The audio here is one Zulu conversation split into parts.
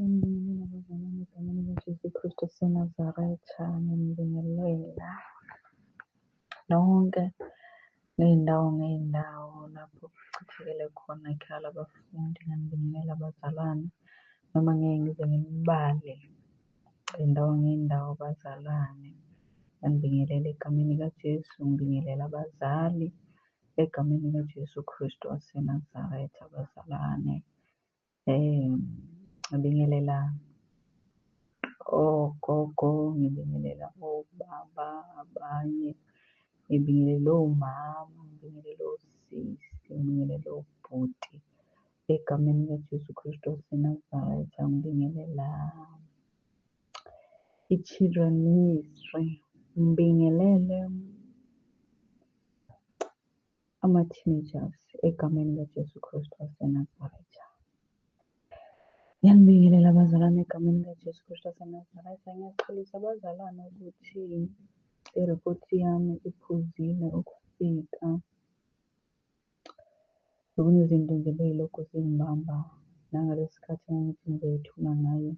Sanibingelela bazalwane egameni likaJesu Kristu waseNazaretha, nginibingelela lonke ngey'ndawo lapho kuchithekele khona ikhaya labafundi. Nginibingelela bazalwane, noma ngeke ngize nginibale ngey'ndawo bazalwane. Nginibingelela egameni likaJesu, ngibingelela abazali egameni likaJesu Kristu waseNazaretha bazalwane. Ngibingelela ogogo, ngibingelela obaba abanye, ngibingelela omama, ngibingelela osisi, ngibingelela obhuti egameni likaJesu Kristu waseNazaretha. Ngibingelela i-Children Ministry, ngibingelele ama-teenagers egameni likaJesu Kristu waseNazaretha. Ngiyanibingelela abazalwane egameni likaJesu Kristu waseNazaretha. Ngiyaxolisa abazalwane ukuthi iripoti yami iphuzile ukufika. Bekunezinto nje bey'lokhu zingibamba nangalesi sikhathi engangithi ngizoyithula ngayo.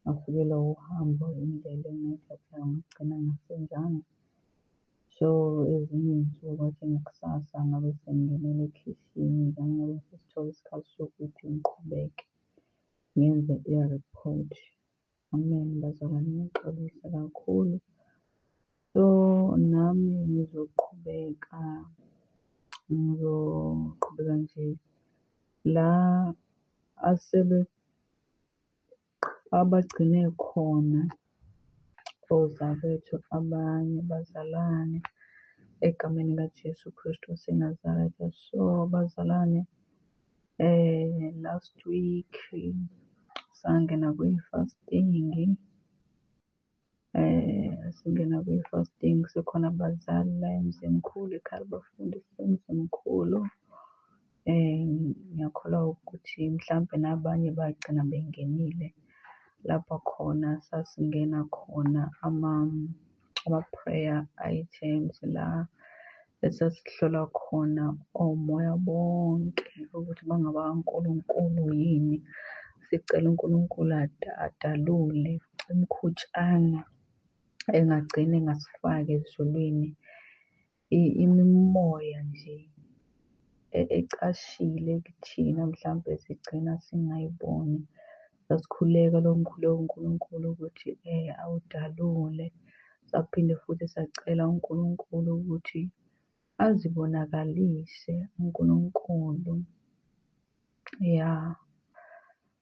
Ngafikelwa uhambo indlela engayithathayo ngagcina ngasenzanga. So ezinye iy'nsuku kwathi ngakusasa ngabe sengingenela ekhishini ngangabe sesithola isikhathi sokuthi ngiqhubeke ngenze i-report. Amen bazalwane, ngiyaxolisa kakhulu. So nami ngizoqhubeka nje la abagcine khona ozakwethu abanye bazalwane egameni likaJesu Kristu waseNazaretha. So bazalwane, last week sangena kwi-fasting, singena kwi-fasting. Sekhona abazali la emzini mkhulu, ekhaya labafundi emzini mkhulu. Ngiyakholwa ukuthi mhlampe nabanye bagcina bengenile lapho khona sasingena khona ama-prayer items la esasihlola khona omoya bonke ukuthi bangaba kaNkulunkulu yini. Sicela uNkulunkulu adalule imikhutshana engagcina engasifaki ezulwini, imimoya nje ecashile kuthina mhlampe sigcina singayiboni. Sasikhuleka lo mkhuleko uNkulunkulu ukuthi awudalule. Saphinde futhi sacela uNkulunkulu ukuthi azibonakalise uNkulunkulu,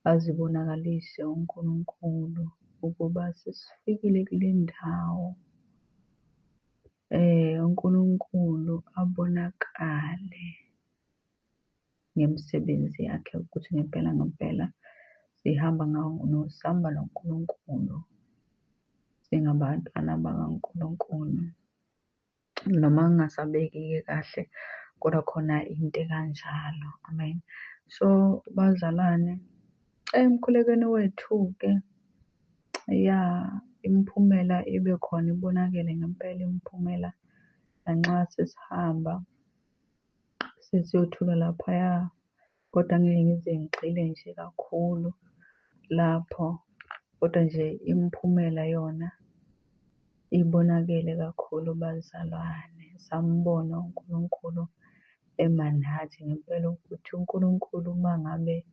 azibonakalise uNkulunkulu ukuba sesifikile kule ndawo. uNkulunkulu abonakale ngemisebenzi yakhe ukuthi ngempela sihamba nosamba noNkulunkulu, singabantwana bakaNkulunkulu. Noma kungasabeki-ke kahle, kodwa khona into ekanjalo. Amen. So bazalwane, emkhulekweni wethu-ke imiphumela ibe khona, ibonakele ngempela imiphumela lanxa sesihamba sesiyothula laphaya, kodwa ngeke ngize ngigxile nje kakhulu lapho, kodwa nje imiphumela yona ibonakele kakhulu bazalwane. Sambona uNkulunkulu emanathi ngempela ukuthi uNkulunkulu uma ngabe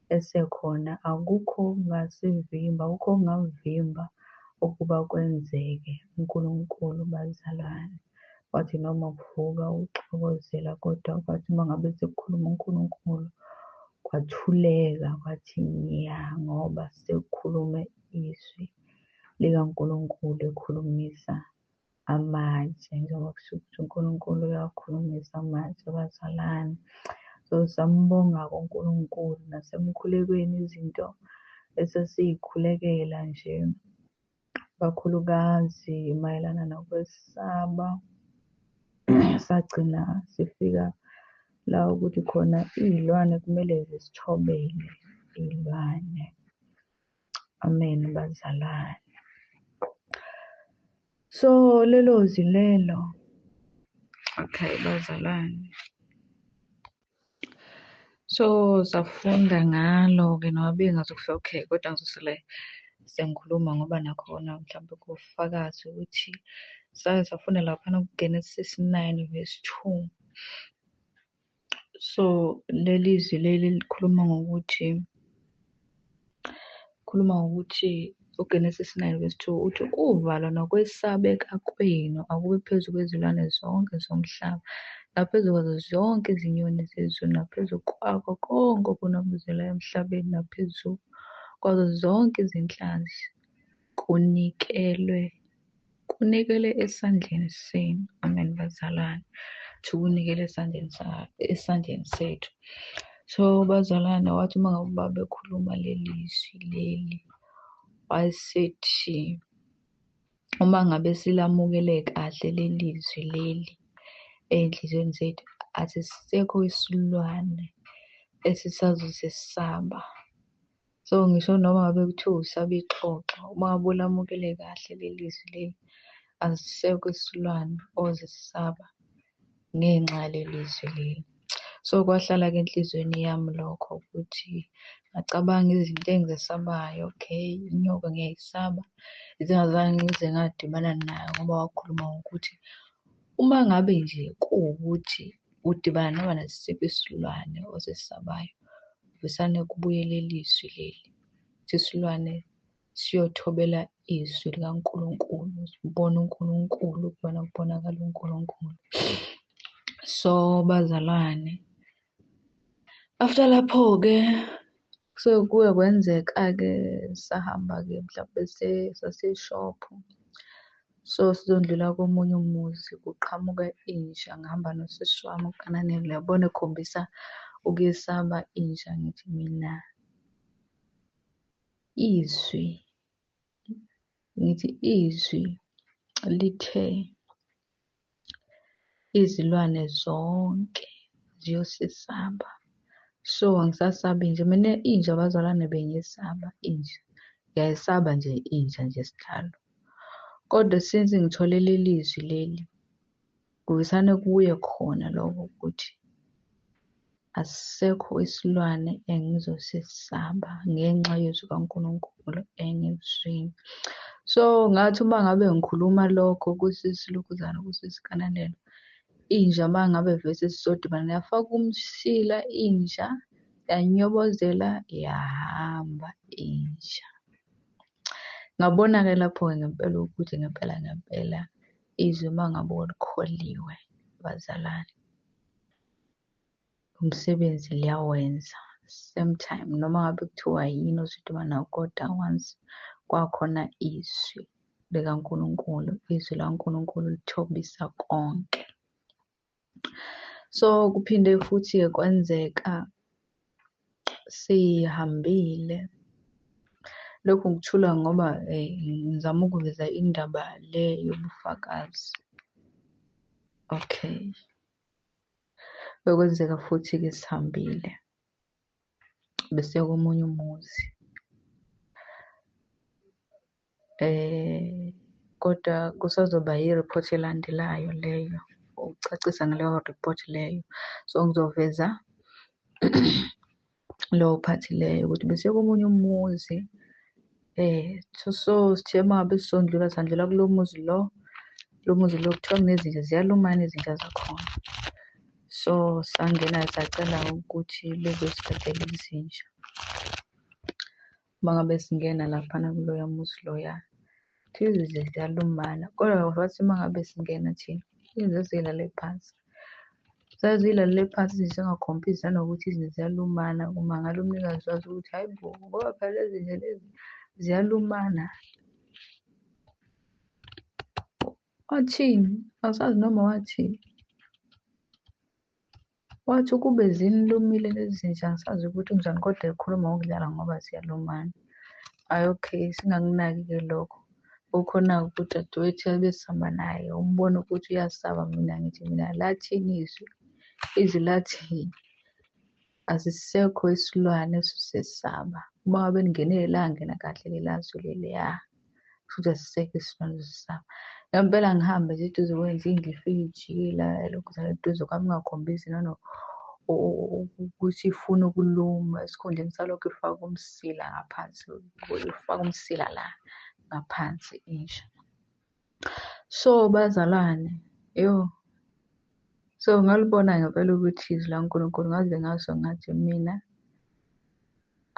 esekhona akukho okungasivimba, akukho okungavimba ukuba kwenzeke. uNkulunkulu bazalwane wathi noma kuvuka uxokozela, kodwa kwathi uma ngabe sekukhuluma uNkulunkulu kwathuleka, kwathi nya, ngoba sekukhulume izwi likaNkulunkulu ekhulumisa amatshe, njengoba kusho ukuthi uNkulunkulu uyakhulumisa amatshe bazalwane. So sambonga-ke uNkulunkulu nasemkhulekweni, izinto esesiy'khulekela nje kakhulukazi mayelana nokwesaba, sagcina sifika la ukuthi khona iy'lwane kumele zisithobele iy'lwane. Amen bazalwane. So lelo zilelo, okay bazalwane. So safunda ngalo-ke noma bengazi ukuthi okay, kodwa ngizosele sengikhuluma ngoba nakhona mhlawumbe kufakazi ukuthi sake safunda laphana kuGenesis 9 verse 2. So leli zwi leli likhuluma ngokuthi uGenesis 9 verse 2 uthi uvalo nokwesabeka kwenu akube phezu kwezilwane zonke zomhlaba naphezu kwazo zonke izinyoni zezulu naphezu kwakho konke okunobuzelayo emhlabeni naphezu kwazo zonke izinhlanzi kunikele esandleni senu. Amen, bazalwane. Kunikele esandleni sethu. So bazalwane, wathi uma ngabe ubaba ekhuluma leli zwi leli wayesethi uma ngabe silamukele kahle leli zwi leli ey'nhliziyweni zethu asisekho isilwane esisazosesaba. So ngisho noma ngabe kuthiwa usaba ixoxo, uma ngabe ulamukele kahle leli zwi leli asisekho isilwane ozesisaba ngenxa yaleli zwi leli. So kwahlala-ke enhliziyweni yami lokho ukuthi ngacabanga izinto engizesabayo, okay, inyoka ngiyayisaba, ngingazange ngize ngadibana nayo ngoba wakhuluma ngokuthi uma ngabe nje kuwukuthi udibana noma nasiphi isilwane osisabayo, vusane kubuye leli zwi leli ukuthi isilwane siyothobela izwi likaNkulunkulu, sibone uNkulunkulu ukubona kubonakala uNkulunkulu. So bazalwane, after lapho-ke kuye kwenzeka-ke sahamba-ke mhlawumbe saseshophu. So sizondlula komunye umuzi kuqhamuka inja, ngihamba nosisi wami uKananeli, uyabona ekhombisa ukuyesaba inja. Ngithi mina izwi lithe izilwane zonke ziyosesaba. So angisasabi inja, mina inja bazalwane bengiyesaba inja, ngiyayisaba nje inja nje sihlalo. Kodwa since ngithole leli zwi leli kuvusane kuye khona lokho ukuthi asisekho isilwane engizosesaba ngenxa yezwi kaNkulunkulu engilizwile. So ngathi uma ngabe ngikhuluma lokho kusisi Lukuzana, kusisi Kananelo, inja uma ngabe vese sisodibana yafaka umsila inja, yanyobozela yahamba inja. Ngabona-ke lapho-ke ngempela ukuthi ngempela izwi uma ngabe ulikholiwe bazalwane, umsebenzi liyawenza. Same time noma ngabe kuthiwa yini ozodibana nayo, kodwa once kwakhona izwi likaNkulunkulu, izwi laNkulunkulu lithobisa konke. So kuphinde futhi-ke kwenzeka sihambile. Lokhu ngikuthula ngoba ngizama ukuveza indaba le yobufakazi. Okay. Bekwenzeka futhi-ke sihambile besiya komunye umuzi. Kodwa kusazoba yi-report elandelayo leyo, ukucacisa ngaleyo report leyo. So ngizoveza leyo part leyo ukuthi besiya komunye umuzi. So sithe uma ngabe sandlula kulo muzi lo kuthiwa kunezinja ziyalumana izinja zakhona. So sangena sacela ukuthi bezosigadela izinja. Uma ngabe singena laphana kuloya muzi loya, izinja ziyalumana, kodwa wathi uma ngabe singena thina izinja zilale phansi. Zazilalele phansi zingakhompisi nanokuthi izinja ziyalumana, kumangala umnikazi wazo ukuthi hayi bo, ngoba phela lezi zinja lezi ziyalumana. Wathini? Asazi noma wathini. Wathi ukube zinilumile lezi zinja angisazi ukuthi kunjani, kodwa ekhuluma ngokudlala ngoba ziyalumana. Hayi okay, singakunaki-ke lokho. Ukhona-ke udadewethu ebesihamba naye, umbone ukuthi uyasaba, mina ngithi mina lathini izwi lathi asisekho isilwane esisesaba. Uma ngabe ningene langena kahle lelazwi leliya futhi asisekho isilwane esisaba. Ngempela ngihambe nje eduze kwendlu ngifike ijikela lokhu eduze kwami ngakhombisi ukuthi ifuna ukuluma esikhundleni salokho ifaka umsila ngaphansi, ifaka umsila la ngaphansi insha. So bazalwane, so ngalibona ngempela ukuthi izwi laNkulunkulu ngaze ngaso ngathi mina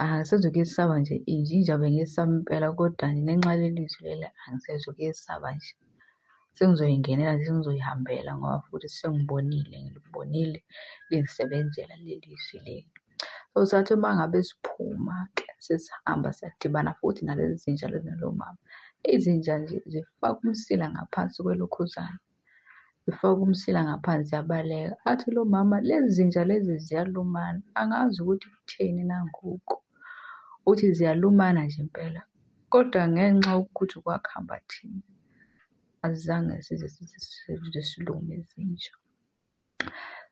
angisezukuyesaba nje inja bengiyesaba impela, kodwa ngenxa yaleli zwi leli angisezukuyesaba nje. Sengizoyingenela nje, sengizoyihambela ngoba futhi ngilibonile lingisebenzela leli zwi leli. So sathi uma ngabe siphuma-ke sesihamba siyadibana futhi nalezi zinja lezi nalo mama. Izinja nje zifaka umsila ngaphansi kwelokhuzana, zifaka umsila ngaphansi ziyabaleka. Athi lo mama lezi zinja lezi ziyalumana, angazi ukuthi kutheni nangoku. Uthi ziyalumana nje impela, kodwa ngenxa yokuthi kwakuhamba thina azange size silume izinja.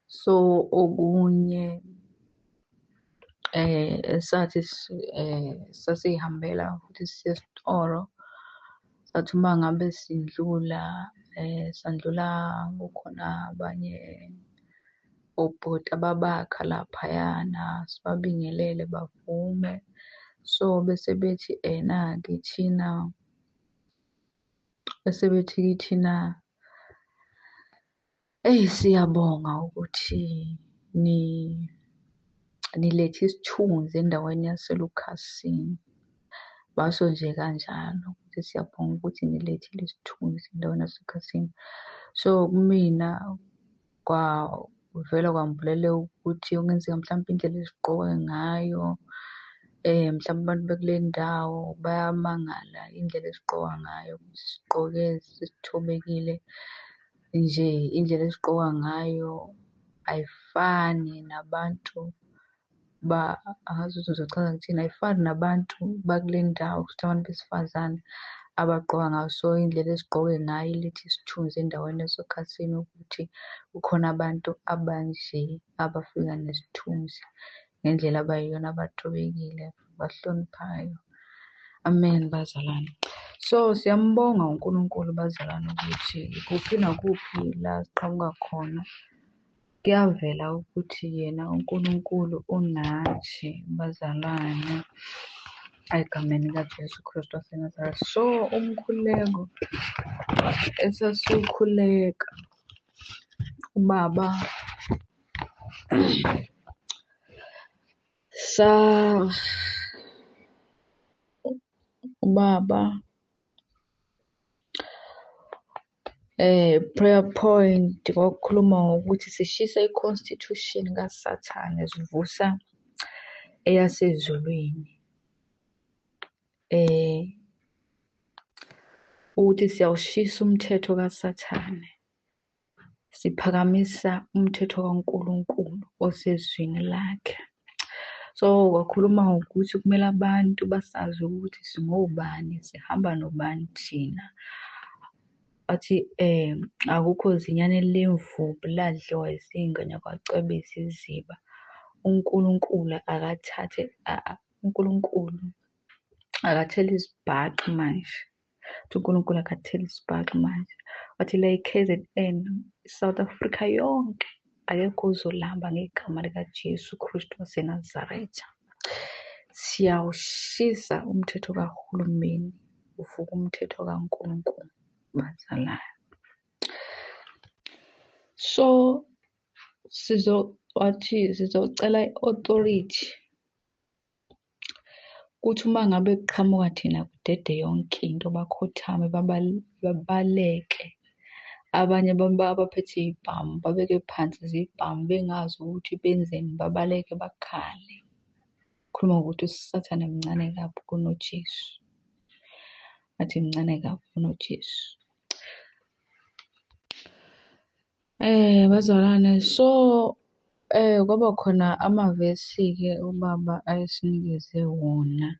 So okunye esathi sasihambela futhi siye esitoro, sathi uma ngabe sindlula sandlula kukhona abanye obhuti ababakha laphayana, sibabingelele bavume. So bese bethi kithina, bese bethi kithina siyabonga ukuthi nilethe isithunzi endaweni yaseLukhasini. Basho nje kanjalo ukuthi siyabonga ukuthi nilethile isithunzi endaweni yaseLukhasini. So kumina kwavela kwamvulela ukuthi okungenzeka mhlawumbe indlela esigqoke ngayo, mhlawumbe abantu bekule ndawo bayamangala indlela esigqoka ngayo, sigqoke sithobekile nje, indlela esigqoka ngayo ayifani nabantu angazi ukuthi ngizochaza ngithini, ayifani nabantu bakule ndawo futhi abantu besifazane abagqoka ngayo. So indlela esigqoke ngayo ilethe isithunzi endaweni yaseKhasini ukuthi kukhona abantu abanje abafika nesithunzi ngendlela abayiyona abathobekile bahloniphayo. Amen bazalwane. So siyambonga uNkulunkulu bazalwane ukuthi kuphi nakuphi la siqhamuka khona kuyavela ukuthi yena uNkulunkulu unathi bazalwane, egameni likaJesu Kristu waseNazaretha. So umkhuleko esasiwukhuleka ubaba prayer point kwakukhuluma ngokuthi sishisa i-constitution kaSathane sivusa eyasezulwini, ukuthi siyawushisa umthetho kaSathane, siphakamisa umthetho kaNkulunkulu osezwini lakhe. So kwakhuluma ngokuthi kumele abantu basazi ukuthi singobani, sihamba nobani thina. Athi akukho zinyane lemvubu ladliwa izingane kwacwebeza iziba. uNkulunkulu akatheli isibhaxi manje. uNkulunkulu akatheli isibhaxi manje. Wathi la i-KZN, iSouth Africa yonke akekho uzolamba ngegama likaJesu Kristu waseNazaretha. Siyawushisa umthetho kahulumeni, uvuka umthetho kaNkulunkulu bazalwane. So sizocela i-authority ukuthi uma ngabe kuqhamuka thina kudede yonke into bakhothame babaleke. Abanye abaphethe iy'bhamu babeke phansi zibhamu bengazi ukuthi benzeni, babaleke bakhale. Khuluma ngokuthi uSathane mncane kabi kunoJesu. Athi mncane kabi kunoJesu. Bazalwane, so kwaba khona amavesi-ke ubaba ayesinikeze wona.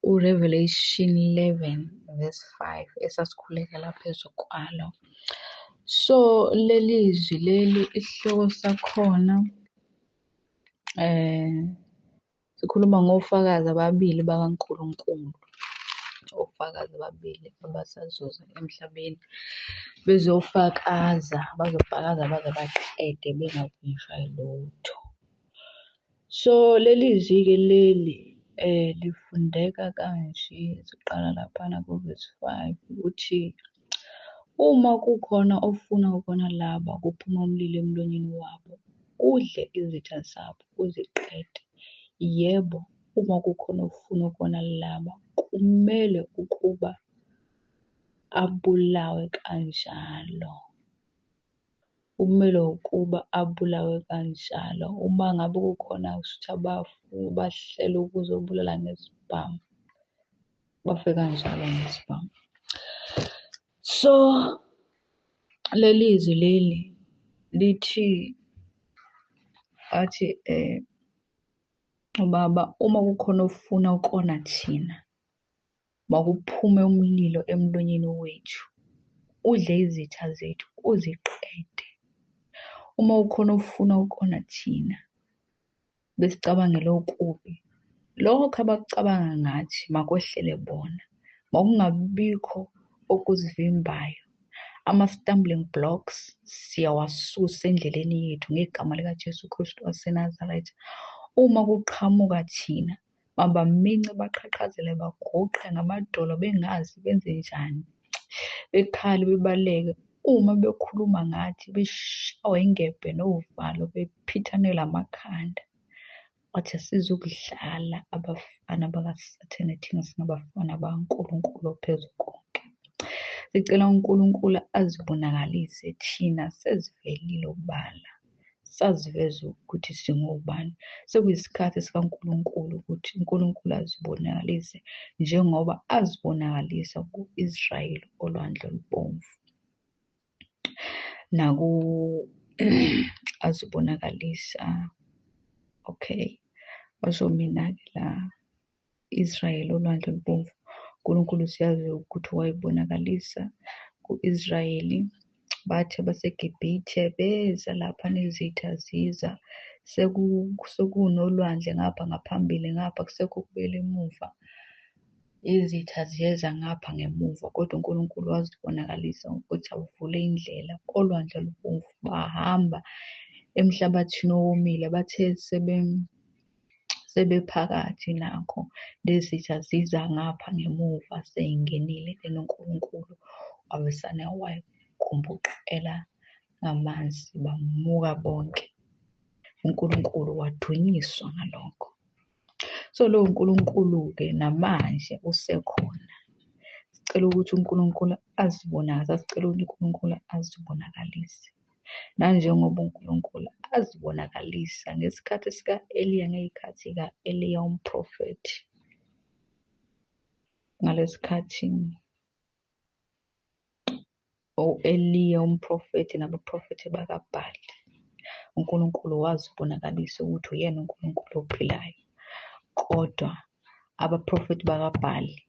uRevelation 11:5 esasikhulekela phezu kwalo. So leli zwi leli isihloko sakhona sikhuluma ngofakazi ababili bakaNkulunkulu. ofakazi ababili abasazuza emhlabeni bazofakaza baze baqede bengavinjwa lutho. So leli ziki leli lifundeka kanje, siqala laphana ku-verse 5 ukuthi uma kukhona ofuna ukubona laba kuphuma umlilo emlonyeni wabo, udle izitha zabo uziqede. Yebo, uma kukhona ofuna ukubona laba kumele ukuba abulawe kanjalo. Kumele ukuba abulawe kanjalo. Uma ngabe kukhona ukuthi bahlela ukuzobulala ngesibhamu, bafe kanjalo ngesibhamu. So leli zwi leli lithi athi ubaba, uma kukhona ofuna ukona thina, makuphume umlilo emlonyeni wethu, udle izitha zethu uziqede. Uma kukhona ofuna ukona thina besicabangele okubi, lokho abakucabanga ngathi makwehlele bona. Makungabikho okuzivimbayo. Ama-stumbling blocks siyawasusa endleleni yethu ngegama likaJesu Kristu waseNazaretha. Uma kuqhamuka thina, mabamince, baqhaqhazele, baguqe ngamadolo bengazi benze njani, bekhale, bebaleke. Uma bekhuluma ngathi, beshawe ingebhe novalo, bephithanela amakhanda. Wathi asizukudlala abafana bakaSathane, thina singabafana bakaNkulunkulu ophezu konke. Sicela uNkulunkulu azibonakalise thina sezivelile obala, saziveza ukuthi singobani. Sekuyisikhathi sikaNkulunkulu ukuthi uNkulunkulu azibonakalise njengoba azibonakalisa ku-Israyeli olwandle olubomvu, azibonakalisa basho mina-ke la Israyeli olwandle olubomvu, uNkulunkulu siyazi ukuthi wayibonakalisa ku-Israyeli. Bathi baseGibhithe beza lapha nezitha ziza, sekunolwandle ngapha ngaphambili, ngapha kusekubuyela emuva, izitha ziyeza ngapha ngemuva, kodwa uNkulunkulu wazibonakalisa ukuthi avule indlela kolwandle olubomvu. Bahamba emhlabathini owomile, bathe sebephakathi nakho, lezitha ziza ngapha ngemuva seyingenile, then uNkulunkulu wabesane wayigumbuqela ngamanzi, bamuka bonke. uNkulunkulu wadunyiswa ngalokho. So lowo nkulunkulu-ke namanje usekhona. Sicela ukuthi uNkulunkulu azibonakalise, sicela ukuthi uNkulunkulu azibonakalise. Nanjengoba uNkulunkulu azibonakalisa ngesikhathi sika-Eliya, ngey'khathi zika-Eliya umprofethi. Ngalesikhathi u-Eliya umprofethi nabaprofethi bakaBhali, uNkulunkulu wazibonakalisa ukuthi uyena uNkulunkulu ophilayo. Kodwa abaprofethi bakaBhali,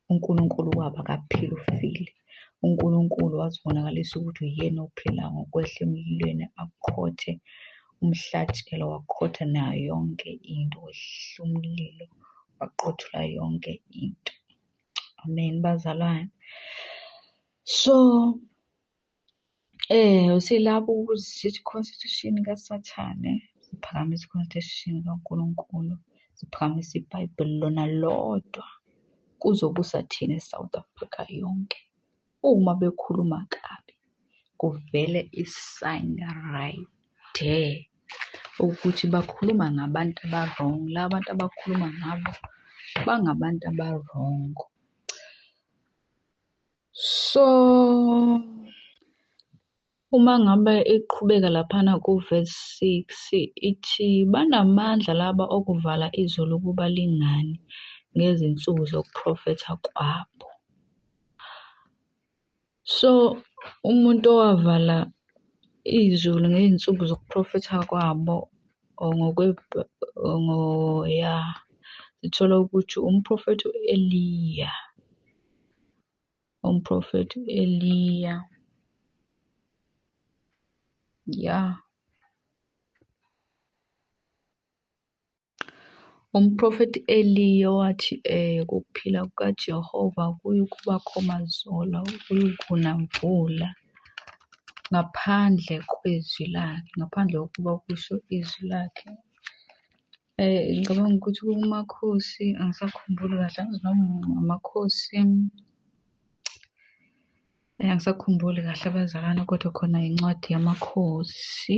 uNkulunkulu wabo akaphili, ufile. uNkulunkulu wazibonakalisa ukuthi uyena ophilayo ngokwehla emlilweni, akhothe umhlatshelo, wakhotha nayo yonke into, wehla umlilo, waqothula yonke into. Amen, bazalwane. So silapho ukuthi sithi constitution kaSathane, siphakamisa i-constitution kaNkulunkulu, siphakamisa iBhayibheli lona lodwa, kuzobusa thina eSouth Africa yonke. Uma bekhuluma kabi, kuvele i-sign right there ukuthi bakhuluma ngabantu aba-wrong. La bantu abakhuluma ngabo bangabantu aba-wrong. So uma ngabe iqhubeka laphana ku-verse 6 ithi, banamandla laba okuvala izulu ukuba lingani ngezinsuku zokuprofetha kwabo. So umuntu owavala izulu ngey'nsuku zokuprofetha kwabo sithola ukuthi umprofethi u-Eliya. Umprofethi u-Eliya, Umprofeti Eliya wathi ukuphila kukaJehova kuyikuba khomazolo, kuyukuna mvula ngaphandle kwezwi lakhe, ngaphandle kokuba kusho izwi lakhe. Ngicabanga ukuthi kuMakhosi, angisakhumbuli kahle, angazi noma amakhosi, angisakhumbuli kahle abazalwane, kodwa khona incwadi yamakhosi.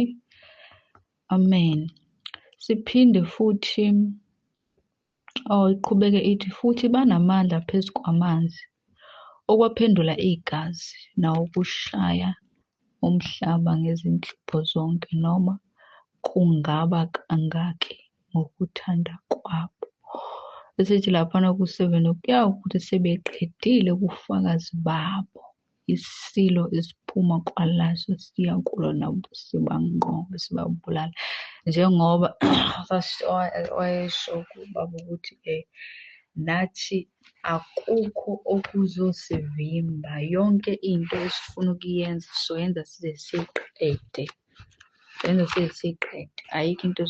Amen. Siphinde futhi, iqhubeke ithi, futhi banamandla phezu kwamanzi, okwaphendula igazi, nawokushaya umhlaba ngezinhlupho zonke, noma kungaba kangaki ngokuthanda kwabo. Esithi laphana ku-7, kuya ukuthi sebeqedile ubufakazi babo, isilo esiphuma kwalaso siyakulwa nabo, sibanqobe, sibabulala. Njengoba wayesho kubaba ukuthi nathi akukho okuzosivimba, yonke into esifuna ukuyenza soyenza size siyiqede. Ayikho into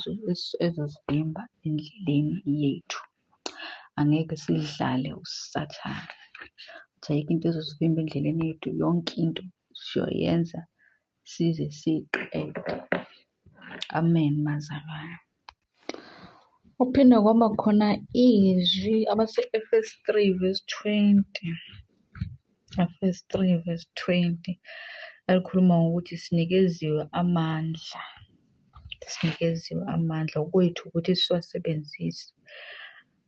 ezosivimba endleleni yethu. Angeke sidlale usathane. Ayikho into ezosivimba endleleni yethu, yonke into siyoyenza size siyiqede. Amen, bazalwane. Uphinde kwaba khona izwi abase-Efesu 3:20. Efesu 3:20 alikhuluma ngokuthi sinikeziwe amandla. Sinikeziwe amandla kwethu ukuthi siwasebenzise.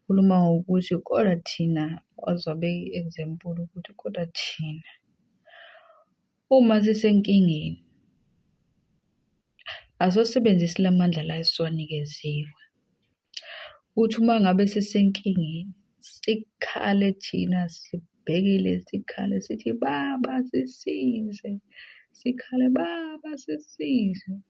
Khuluma ngokuthi kodwa thina, wazabe i-example ukuthi kodwa thina uma sisenkingeni asosebenzisi lamandla la esiwanikeziwe. Uthi uma ngabe sisenkingeni sikhale thina, sibhekile, sikhale sithi Baba sisize, sikhale Baba sisize.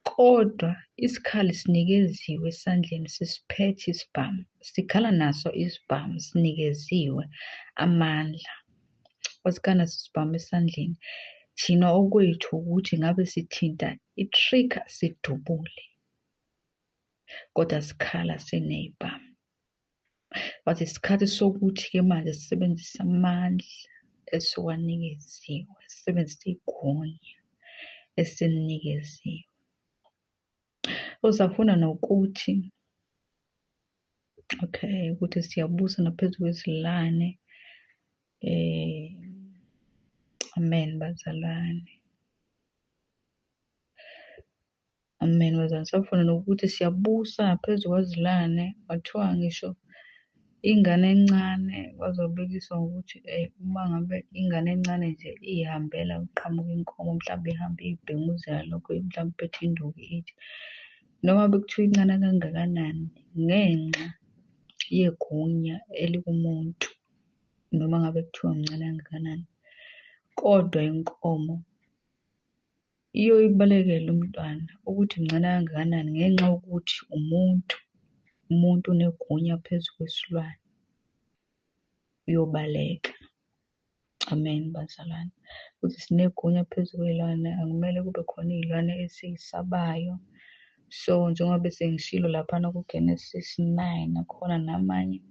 Kodwa isikhali sinikeziwe esandleni, sisiphethe isibhamu, sikhala naso isibhamu, sinikeziwe amandla. Wasikhala naso isibhamu esandleni, thina okwethu ukuthi ngabe sithinta i-trigger sidubule, kodwa sikhala siney'bhamu. Wathi isikhathi sokuthi-ke manje sisebenzise amandla esiwanikeziwe, sisebenzise igunya esinikeziwe. Uzafuna nokuthi ukuthi siyabusa naphezu kwezilwane. Amen, bazalwane. Amen, bazalwane. Safuna nokuthi siyabusa ngaphezu kwezilwane. Kwathiwa ngisho ingane encane bazobekiswa ngokuthi uma ngabe ingane encane nje ihambela uqhamuka inkomo, mhlawumbe ihambe ibhemuzela lokho, mhlawumbe iphethe induku ithi, noma bekuthiwa incane kangakanani, ngenxa yegunya elikumuntu, noma ngabe kuthiwa mncane kangakanani, kodwa inkomo iyo ibalekele umntwana ukuthi mncane kangakanani ngenxa yokuthi umuntu unegunya phezu kwesilwane, uyobaleka. Amen, bazalwane. Ukuthi sinegunya phezu kwey'lwane, akumele kube khona iy'lwane esiyisabayo. So njengoba sengishilo laphana kuGenesis 9, khona namanye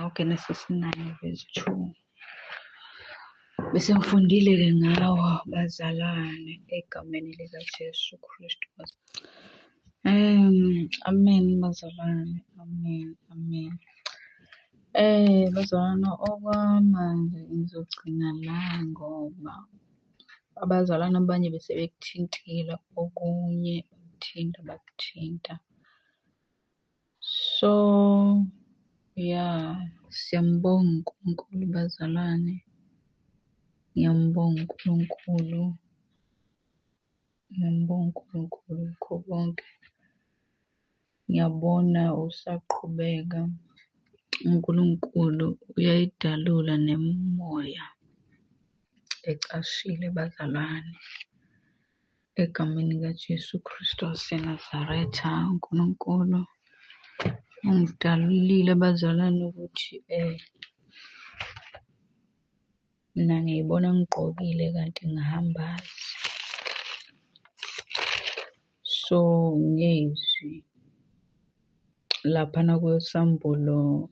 uGenesis 9:2. Bese ngifundile-ke ngawo, bazalwane, egameni likaJesu Kristu. Amen, bazalwane. Amen. Bazalwane, okwamanje ngizogcina la ngoba abazalwane abanye bese bekuthintile okunye ukuthinta bakuthinta. So siyambonga uNkulunkulu bazalwane. Ngiyambonga uNkulunkulu. Ngiyambonga uNkulunkulu kukho konke. Ngiyabona usaqhubeka. uNkulunkulu uyayidalula nemimoya ecashile bazalwane. Egameni likaJesu Kristu waseNazaretha, uNkulunkulu ungidalulile bazalwane ukuthi mina ngiyibona ngigqokile kanti ngihambazi. So ngezwi laphana kwesambulo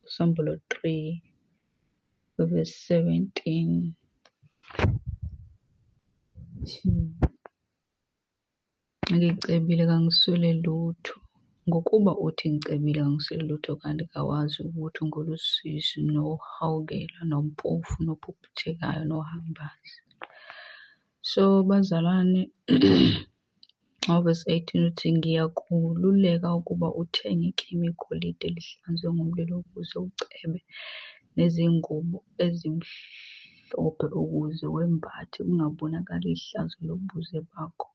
3 verse 17. Ngicebile kangiswele lutho. Ngokuba uthi ngicebile kangiswele lutho kanti kawazi ukuthi ungolusizi nohawukela nompofu nophuphuthekayo nohambazi. So bazalwane, verse 18 uthi ngiyakululeka ukuba uthenge ikhimi igolide elihlanzwe ngomlilo ukuze ucebe nezingubo ezimhlophe ukuze wembathe kungabonakali ihlazo lobuze bakho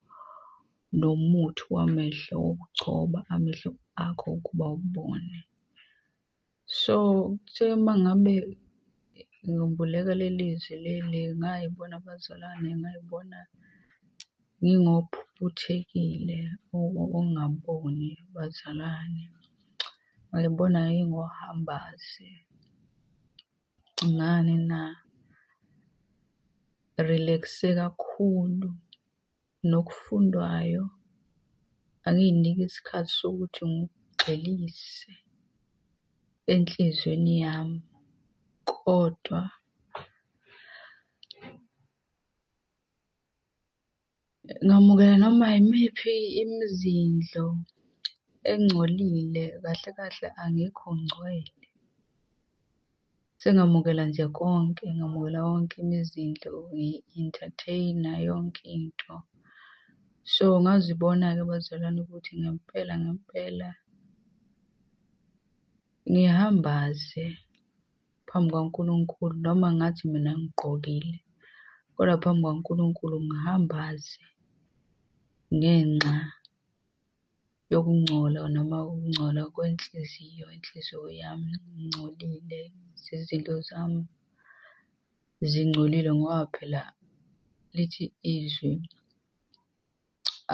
nomuthi wamehlo wokugcoba amehlo akho ukuba ubone. So kuthe mangabe ngiyombuleka lelizwi leli ngayibona abazalwane, ngayibona ngingophuphuthekile ongaboni bazalwane, ngayibona ngingohambazi. Ngani na relaxe kakhulu nokufundwayo angiyiniki isikhathi sokuthi ngigxilise enhlizweni yami, kodwa ngamukela noma yimiphi imizindlo engcolile, kahle kahle angikho ngcwele. Sengamukela nje konke, ngamukela yonke imizindlo, ngi-entertain-a yonke into. So ngazibona-ke bazalwane ukuthi ngempela ngihambaze phambi kwaNkulunkulu, noma ngathi mina ngigqokile, kodwa phambi kwaNkulunkulu ngihambaze ngenxa yokungcola noma ukungcola kwenhliziyo. Inhliziyo yami ingcolile, izinto zami zingcolile ngoba phela lithi izwi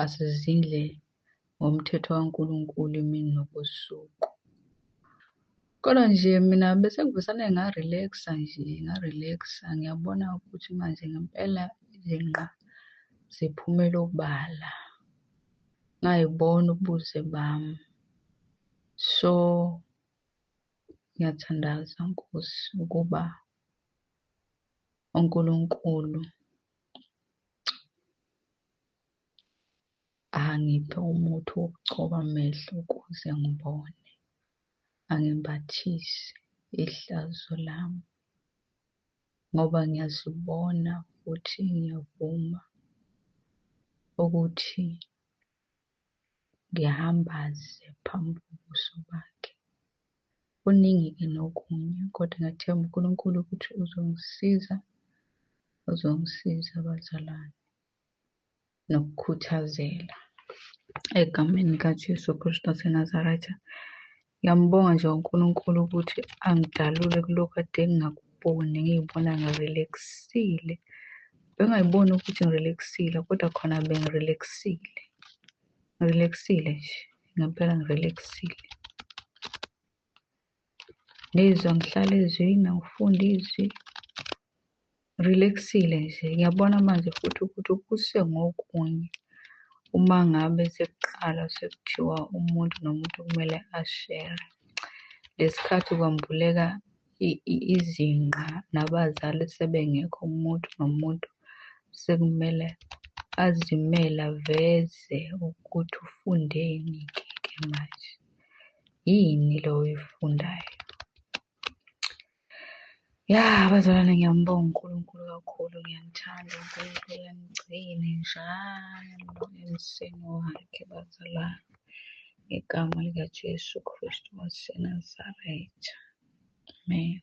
asizindle ngomthetho kaNkulunkulu emini nobusuku. Kodwa nje mina bese ngivesane nga-relax-a, ngiyabona ukuthi manje ngempela izinqa ziphumela obala, ngayibona ubuze bami. So ngiyathandaza Nkosi ukuba uNkulunkulu angiphe umuthi wokugcoba amehlo ukuze ngibone, angimbathise ihlazo lami, ngoba ngiyazibona futhi ngiyavuma ukuthi ngihambaze phambi kobuso bakhe. Kuningi-ke nokunye, kodwa ngiyathemba uNkulunkulu ukuthi uzongisiza bazalwane nokukhuthazela. Egameni likaJesu Kristu waseNazaretha, ngiyambonga nje uNkulunkulu ukuthi angidalule kulokhu kade ngingakuboni, ngiy'bona ngirelaxile. Bengayiboni ukuthi ngirelaxile, kodwa khona bengirelaxile. Ngirelaxile nje, ngempela ngirelaxile. Ngizwa ngihlala ezwini, angifunda izwi, relaxile nje. Ngiyabona manje futhi ukuthi kusengokunye uma ngabe sekuqala sekuthiwa umuntu nomuntu kumele ashere. Lesikhathi kwambuleka izinqa nabazali sebengekho, umuntu nomuntu sekumele azimele aveze ukuthi ufundeni-ke manje. Yini lo oyifundayo? Ya bazalwane, ngiyambonga uNkulunkulu kakhulu, ngiyamthanda uNkulunkulu, uyangigcina njalo emseni wakhe bazalwane. Ngegama likaJesu Kristu waseNazaretha. Amen.